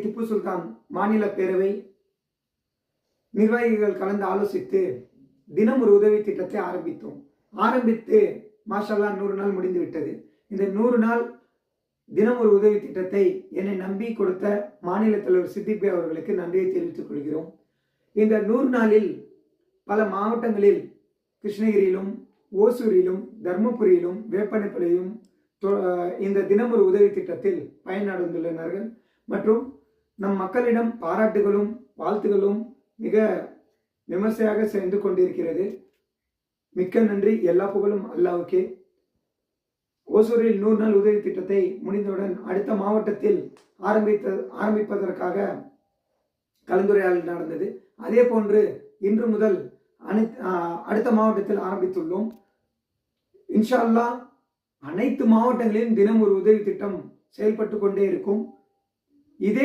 திப்பு சுல்தான் மாநில பேரவை நிர்வாகிகள் கலந்து ஆலோசித்து தினம் ஒரு உதவி திட்டத்தை ஆரம்பித்து மாஷல்லா 100 நாள் முடிந்து விட்டது. இந்த 100 நாள் தினம் ஒரு உதவி திட்டத்தை என்னை நம்பி கொடுத்த மாநில தலைவர் சித்திக் பாய் அவர்களுக்கு நன்றியை தெரிவித்துக் கொள்கிறோம். இந்த 100 நாளில் பல மாவட்டங்களில் கிருஷ்ணகிரியிலும், ஓசூரிலும், தர்மபுரியிலும், வேப்பனப்பள்ளியிலும் இந்த தினம் ஒரு உதவி திட்டத்தில் பயனடைந்துள்ளனர் மற்றும் நம் மக்களிடம் பாராட்டுகளும் வாழ்த்துகளும் மிக விமர்சையாக சேர்ந்து கொண்டிருக்கிறது. மிக்க நன்றி. எல்லா புகழும் அல்லாஹ்வுக்கே. ஓசூரில் 100 நாள் உதவி திட்டத்தை முடிந்தவுடன் அடுத்த மாவட்டத்தில் ஆரம்பிப்பதற்காக கலந்துரையாடல் நடந்தது. அதே போன்று இன்று முதல் அடுத்த மாவட்டத்தில் ஆரம்பித்துள்ளோம். இன்ஷா அல்லாஹ் அனைத்து மாவட்டங்களிலும் தினம் ஒரு உதவி திட்டம் செயல்பட்டு கொண்டே இருக்கும். இதே